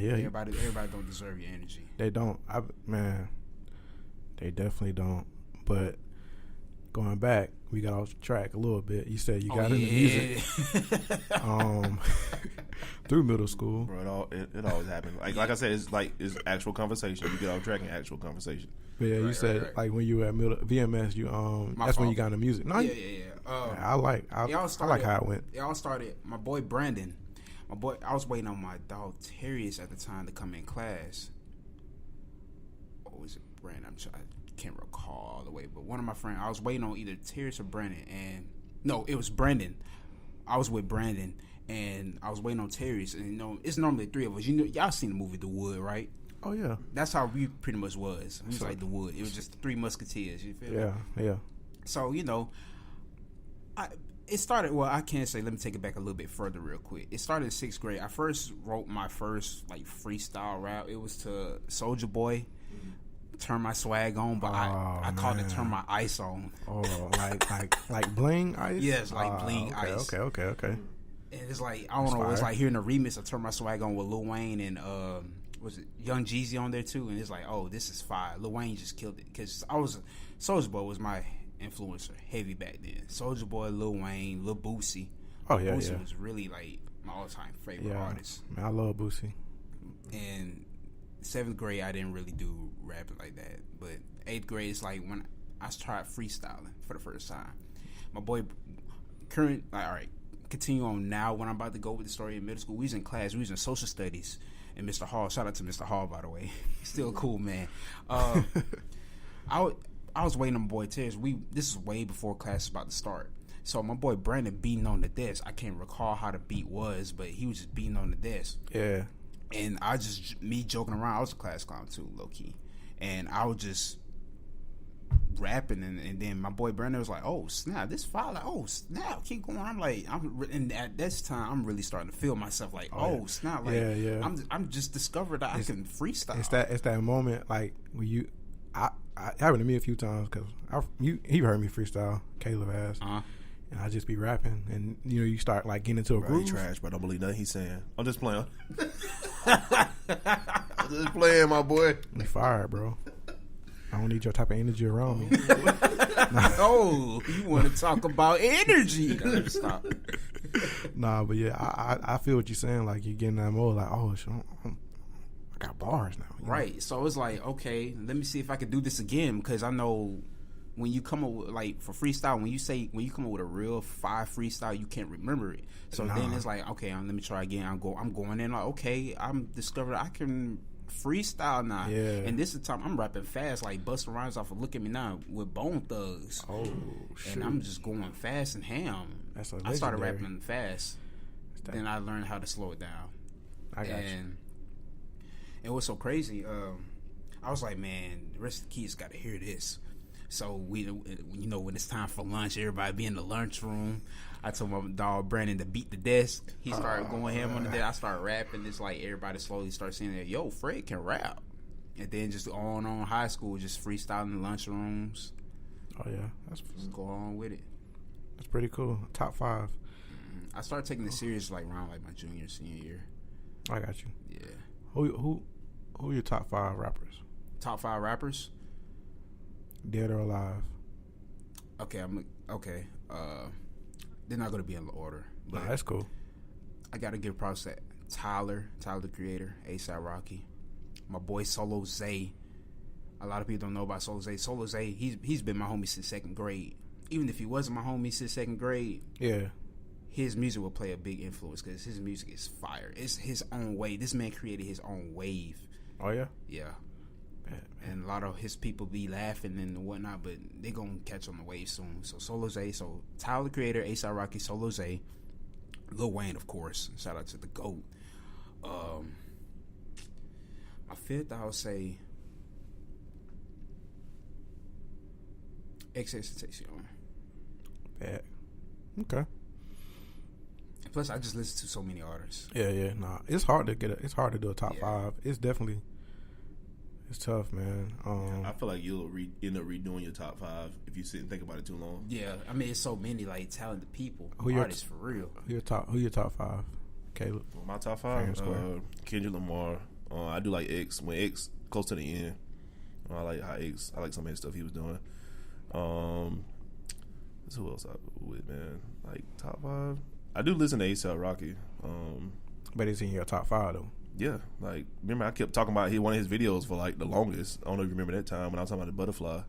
Yeah. Everybody don't deserve your energy. They don't. They definitely don't. But going back, we got off track a little bit. You said you got into music through middle school. Bro, it always happens. Like I said, it's actual conversation. You get off track in actual conversation. But yeah, you said like when you were at VMS, you that's when you got into music. No, yeah. I like how it went. It all started. My boy Brandon. I was waiting on my dog Terrius at the time to come in class. Or was it Brandon? I can't recall all the way, but one of my friends, I was waiting on either Terrius or Brandon, and no, it was Brandon. I was with Brandon, and I was waiting on Terrius, and it's normally three of us. Y'all seen the movie The Wood, right? Oh yeah, that's how we pretty much was. It was like The Wood. It was just the Three Musketeers. You feel me? Yeah. So it started. Well, I can't say. Let me take it back a little bit further, real quick. It started in 6th grade. I first wrote my first freestyle rap. It was to Soulja Boy. Turn my swag on, but I called it turn my ice on. Oh, like bling ice? Yes, like bling ice. Okay. And it's like, I don't know, it's like hearing the remix of Turn My Swag On with Lil Wayne and was it Young Jeezy on there too? And it's like, oh, this is fire. Lil Wayne just killed it because Soulja Boy was my influencer heavy back then. Soulja Boy, Lil Wayne, Lil Boosie. Oh yeah, Boosie was really like my all-time favorite artist. Man, I love Boosie. And 7th grade, I didn't really do rapping like that. But 8th grade is like when I tried freestyling for the first time. My boy, all right, continue on now. When I'm about to go with the story in middle school, we was in class. We was in social studies. And Mr. Hall, shout out to Mr. Hall, by the way. Still cool, man. I was waiting on my boy Terrence. This is way before class was about to start. So my boy Brandon beating on the desk. I can't recall how the beat was, but he was just beating on the desk. Yeah. And me joking around, I was a class clown too, low key. And I was just rapping, and then my boy Brandon was like, "Oh snap, this fire!" Like, "Oh snap, keep going." I'm like, and at this time, I'm really starting to feel myself like, "Oh snap!" Like, yeah. I'm just discovered that I can freestyle. It's that moment like when you, I happened to me a few times because he heard me freestyle, Caleb has. And I just be rapping, and you start like getting into a groove. He trash, but I don't believe nothing he's saying. I'm just playing. I'm just playing, my boy. We fired, bro. I don't need your type of energy around me. Oh, you want to talk about energy? Stop. Nah, but yeah, I feel what you're saying. Like you're getting that mode, like, oh, shit, I got bars now. Right. So it's like, okay, let me see if I can do this again, because I know. When you come up with, like, for freestyle, when you come up with a real 5 freestyle, you can't remember it. So then it's like, okay, let me try again. I'm going in like, okay, I'm discovering I can freestyle now. Yeah. And this is the time I'm rapping fast, like Busta Rhymes off of Look at Me Now with Bone Thugs. Oh, shit. And I'm just going fast and ham. That's I started rapping fast. Then I learned how to slow it down. I got you. It was so crazy. I was like, man, the rest of the kids got to hear this. So when it's time for lunch, everybody be in the lunchroom. I told my dog Brandon to beat the desk. He started going ham on the desk. I started rapping. It's like everybody slowly started saying that, yo, Fred can rap. And then just on high school, just freestyling in the lunchrooms. Oh yeah, just go on with it. That's pretty cool. Top 5. I started taking it serious around my junior, senior year. I got you. Yeah. Who are your top 5 rappers? Top 5 rappers? Dead or alive? Okay, they're not gonna be in order. But that's cool. I gotta give props to Tyler the Creator, A$AP Rocky, my boy Solo Zay. A lot of people don't know about Solo Zay. Solo Zay, he's been my homie since 2nd grade. Even if he wasn't my homie since 2nd grade, yeah, his music will play a big influence because his music is fire. It's his own way. This man created his own wave. Oh yeah, yeah. And a lot of his people be laughing and whatnot, but they gonna catch on the wave soon. So Solo Zay, so Tyler the Creator, A$AP Rocky, Solo Zay, Lil Wayne, of course. Shout out to the GOAT. My 5th, I would say XXXTentacion. Yeah. Okay. Plus, I just listen to so many artists. Yeah. Nah, it's hard to it's hard to do a top 5. It's definitely. It's tough, man. I feel like you'll end up redoing your top 5 if you sit and think about it too long. Yeah, I mean, it's so many like talented people, artists for real. Who your top 5? Caleb. Well, my top 5: Kendrick Lamar, I do like X. When X close to the end, I like some of the stuff he was doing. Who else I with, man? Like top 5. I do listen to A$AP Rocky. But it's in your top 5 though. Yeah, like remember I kept talking about one of his videos for like the longest. I don't know if you remember that time when I was talking about the butterfly.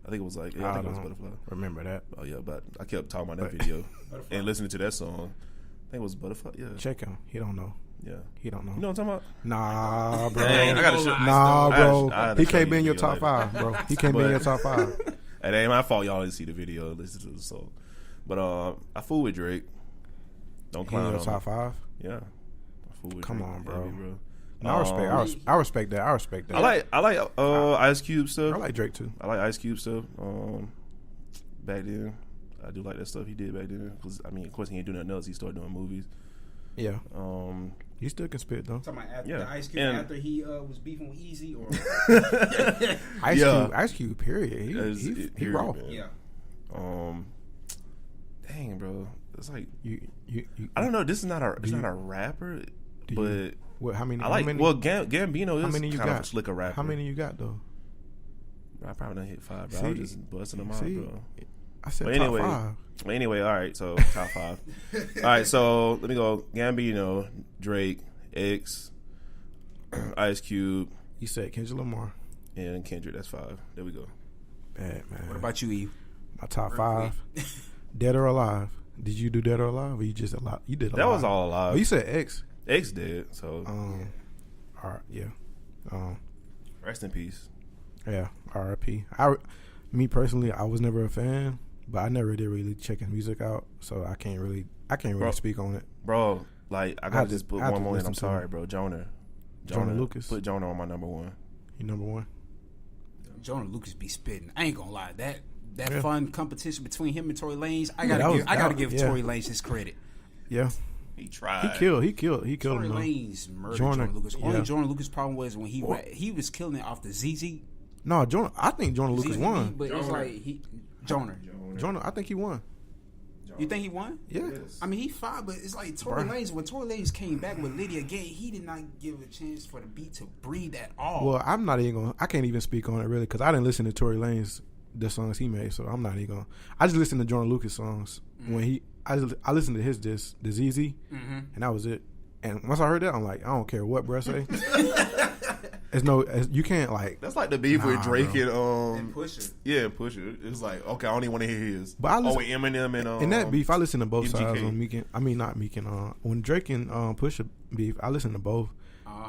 I think it was like I think it was butterfly. Remember that? Oh yeah, but I kept talking about that video and listening to that song. I think it was butterfly. Yeah, check him. He don't know. Yeah, he don't know. You know what I'm talking about? Nah, bro. Dang, I gotta show. Nah, bro. I He can't be in your top 5, bro. He can't be in your top 5. It ain't my fault. Y'all didn't see the video, listen to the song. But I fool with Drake. Don't clown on your top 5. Yeah, I fool with Come Drake. on, bro. Heavy, bro. No, I respect that. I respect that. I like Ice Cube stuff. I like Drake too. I like Ice Cube stuff. Back then, I do like that stuff he did back then. Because I mean, of course, he ain't doing nothing else. He started doing movies. Yeah. He still can spit though. Talking about after the Ice Cube after he was beefing with Easy or Ice Cube. Period. He raw. Man. Yeah. Dang, bro. It's like you I don't know. This is not a rapper, but how many? Gambino is how many you kind got? of a slicker rapper. How many you got though? I probably done hit 5, bro. I was just busting them out, bro. I said anyway, top 5. Anyway, all right, so top 5. All right, so let me go. Gambino, Drake, X, Ice Cube. You said Kendrick Lamar. And Kendrick, that's 5. There we go. Bad, man. What about you, Eve? My top 5. Dead or Alive. Did you do Dead or Alive? Or you just alive? You did Alive. That was all Alive. Well, you said X. X did, so. All right, yeah. Rest in peace. Yeah, R.I.P. Me personally, I was never a fan, but I never did really check his music out, so I can't really speak on it. Bro, like I gotta just put one more in. I'm sorry, bro. Jonah Lucas. Put Jonah on my number 1. You number 1? Jonah Lucas be spitting. I ain't gonna lie. That fun competition between him and Tory Lanez, I gotta give Tory Lanez his credit. Yeah. He tried. He killed Tory him. Lanez murdered Jonah Lucas. Only Jonah Lucas' problem was when he was killing it off the ZZ. No, I think Jonah Lucas won. But it's like Jonah. I think he won. You think he won? Yeah. I mean, he fought, but it's like Tory Lanez. When Tory Lanez came back with Lydia Gay, he did not give a chance for the beat to breathe at all. Well, I'm not even going to... I can't even speak on it, really, because I didn't listen to Tory Lanez, the songs he made, so I'm not even going to... I just listened to Jonah Lucas songs. When I listened to his disc, the ZZ, and that was it. And once I heard that, I'm like, I don't care what bruh say. You can't like. That's like the beef with Drake and Pusha. Yeah, Pusha. It's like, okay, I don't even want to hear his. But I listen, with Eminem and in that beef, I listen to both MGK. sides. Not Meek. When Drake and Pusha beef, I listen to both.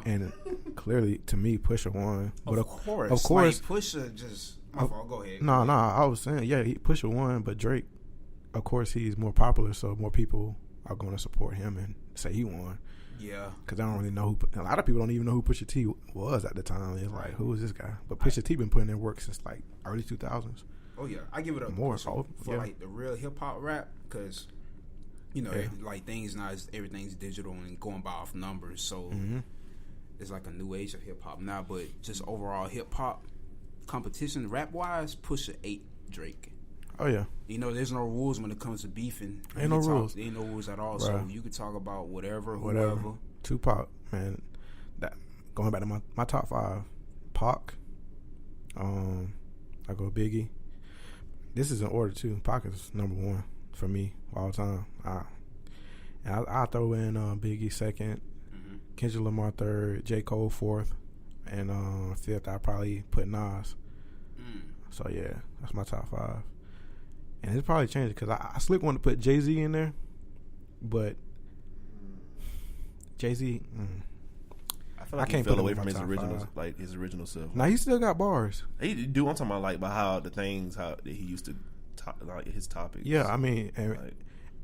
And clearly, to me, Pusha won. But of course, like Pusha just. My fault. Go ahead. No. I was saying, Pusha won, but Drake, of course, he's more popular, so more people are going to support him and say he won. Yeah, because I don't really know who. A lot of people don't even know who Pusha T was at the time. It's like, who is this guy? But Pusha T been putting in work since like early 2000s. Oh yeah, I give it up more for like the real hip hop rap, because like everything's digital and going by off numbers. So it's like a new age of hip hop now. But just overall hip hop competition, rap wise, Pusha ate Drake. Oh yeah. There's no rules when it comes to beefing. Ain't no rules. Ain't no rules at all. Right. So you could talk about whatever. Whoever. Tupac, man. That going back to my top 5. Pac. I go Biggie. This is in order too. Pac is number 1 for me all time. I throw in Biggie 2nd, Kendrick Lamar 3rd, J. Cole 4th, and 5th I probably put Nas. So yeah, that's my top 5. And it's probably changed because I slick want to put Jay-Z in there, but Jay-Z, I feel like he fell away from his original self. Now he still got bars. He do. I'm talking about like how that he used to like his topics. Yeah, I mean,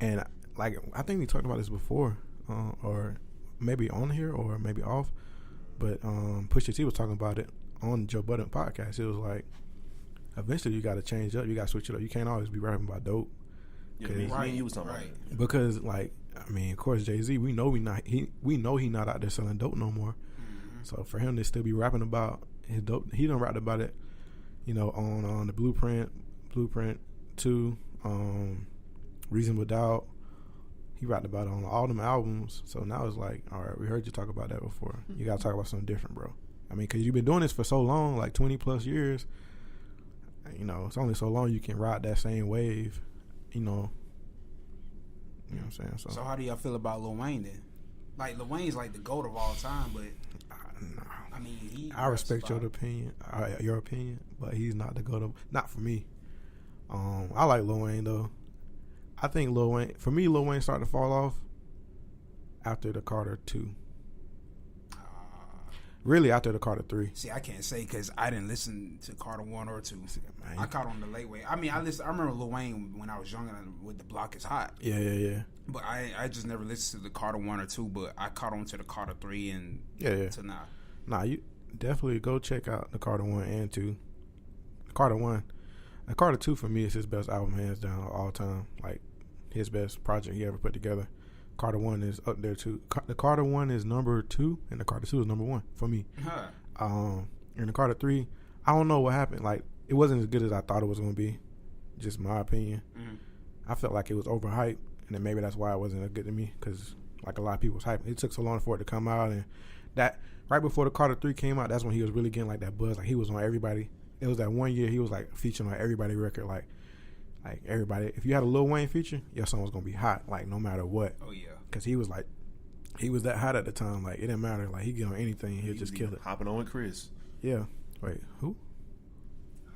and I think we talked about this before, or maybe on here or maybe off, but Pusha T was talking about it on Joe Budden podcast. It was like, eventually you got to change up. You got to switch it up. You can't always be rapping about dope. Yeah, you was talking about it. Because of course Jay-Z, we know he not out there selling dope no more. So for him to still be rapping about his dope, he done rapped about it, on the Blueprint 2, Reasonable Doubt, he rapped about it on all them albums. So now it's like, all right, we heard you talk about that before. You got to talk about something different, bro. I mean, because you've been doing this for so long, like 20 plus years. You know, it's only so long you can ride that same wave. You know what I'm saying? So how do y'all feel about Lil Wayne then? Like, Lil Wayne's like the GOAT of all time, but I mean, I respect your opinion, but he's not the GOAT. Not for me. I like Lil Wayne though. I think Lil Wayne started to fall off after the Carter 2. Really, after the Carter 3. See, I can't say because I didn't listen to Carter 1 or 2. I caught on the late way. I mean, I remember Lil Wayne when I was younger with The Block Is Hot. Yeah. But I just never listened to the Carter 1 or 2, but I caught on to the Carter 3 and to now. Nah, you definitely go check out the Carter 1 and 2. Carter 1. The Carter 2 for me is his best album, hands down, all time. Like, his best project he ever put together. Carter 1 is up there too. The Carter 1 is number 2, and the Carter 2 is number 1 for me. And the Carter 3, I don't know what happened. Like, it wasn't as good as I thought it was going to be. Just my opinion. I felt like it was overhyped, and then maybe that's why it wasn't as good to me, because like a lot of people was hyping. It took so long for it to come out, and that right before the Carter 3 came out, that's when he was really getting like that buzz. Like, he was on everybody. It was that one year he was like featuring on everybody record, like everybody. If you had a Lil Wayne feature, your song was gonna be hot, like no matter what. Oh yeah, because he was that hot at the time. Like, it didn't matter. Like, he get on anything, he'll just kill it. Hopping on with Chris. Yeah. Wait, who?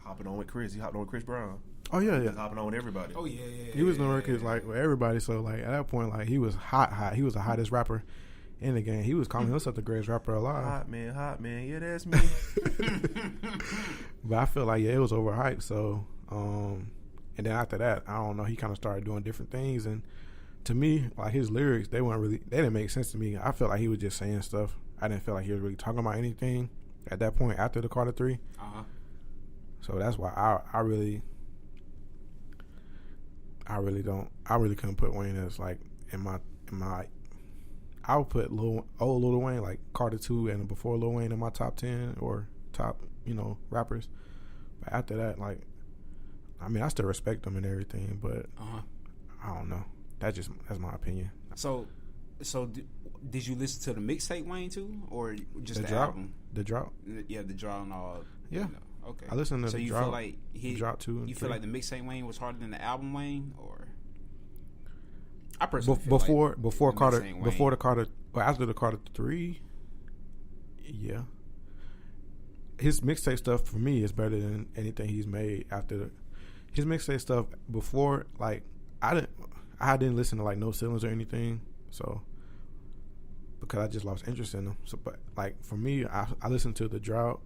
Hopping on with Chris. He hopped on with Chris Brown. Oh yeah. Hopping on with everybody. Oh yeah. He was on records like with everybody. So like at that point, like he was hot. He was the hottest rapper in the game. He was calling himself the greatest rapper alive. Hot man. Yeah, that's me. But I feel like it was overhyped. So and then after that, I don't know. He kind of started doing different things, and to me, like his lyrics, they didn't make sense to me. I felt like he was just saying stuff. I didn't feel like he was really talking about anything at that point after the Carter 3. So that's why I really couldn't put Wayne as like in my. I would put Lil Wayne, like Carter 2 and before Lil Wayne, in my top 10 or top rappers. But after that, like, I mean, I still respect them and everything, but I don't know. That's my opinion. So did you listen to the mixtape Wayne too, or just the drop, album? The drop. Yeah, the drop and all. Yeah. Okay. I listened to so the you drop. feel like the drop 2 and you 3. feel like the mixtape Wayne was harder than the album Wayne, or I personally feel before like Carter before the Carter, well, after the Carter 3, yeah. His mixtape stuff for me is better than anything he's made after his mixtape stuff before. Like, I didn't listen to like No Ceilings or anything, so because I just lost interest in them. So, but like for me, I listened to the drought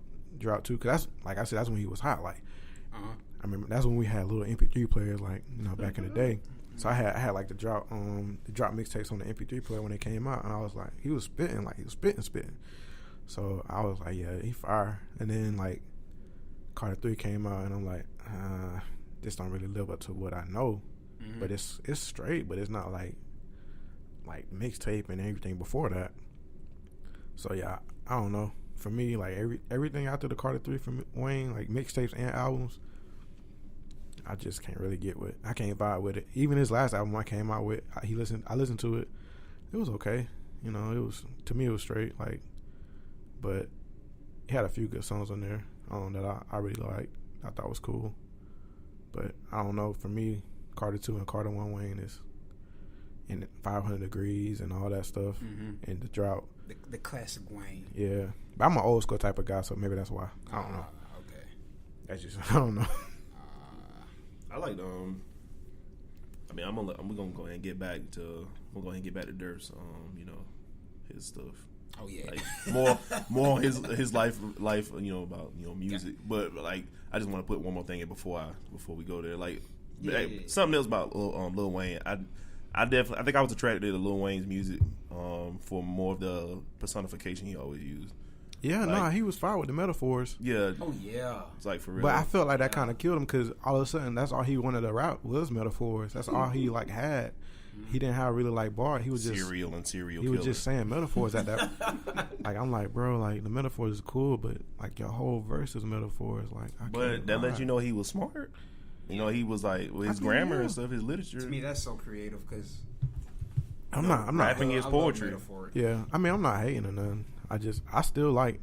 too, because that's, like I said, that's when he was hot. Like, I remember that's when we had little MP3 players, like back in the day. So I had like the drop mixtapes on the MP3 player when they came out, and I was like, he was spitting. So I was like, yeah, he fire. And then like Carter 3 came out, and I'm like, this don't really live up to what I know. But it's straight, but it's not like mixtape and everything before that. So yeah, I don't know. For me, like everything after the Carter 3 from Wayne, like mixtapes and albums, I just can't really get with. I can't vibe with it. Even his last album I came out with, I listened to it. It was okay. It was, to me, it was straight. Like, but he had a few good songs on there that I really liked. I thought was cool. But I don't know. For me, Carter 2 and Carter 1 Wayne is in 500 Degrees and all that stuff, and the drought. The classic Wayne. Yeah, but I'm an old school type of guy, so maybe that's why. I don't know. Okay. That's just, I don't know. I like I mean, we're gonna go ahead and get back to DERF's his stuff. Oh yeah, like more his life about music. Yeah. But like, I just want to put one more thing in before we go there. Like, something else about Lil Wayne. I think I was attracted to Lil Wayne's music for more of the personification he always used. Yeah, he was fire with the metaphors. Yeah. Oh yeah. It's like for real. But I felt like that kind of killed him, because all of a sudden that's all he wanted to rap was metaphors. That's all he like had. He didn't have really like bars. He was just serial. He was just saying metaphors at that. Like, I'm like, bro, like the metaphors is cool, but like your whole verse is metaphors. Like, but that lets you know he was smart. He was like with his grammar and stuff, his literature. To me, that's so creative, because I'm not rapping is poetry. Yeah, I mean, I'm not hating or nothing. I still like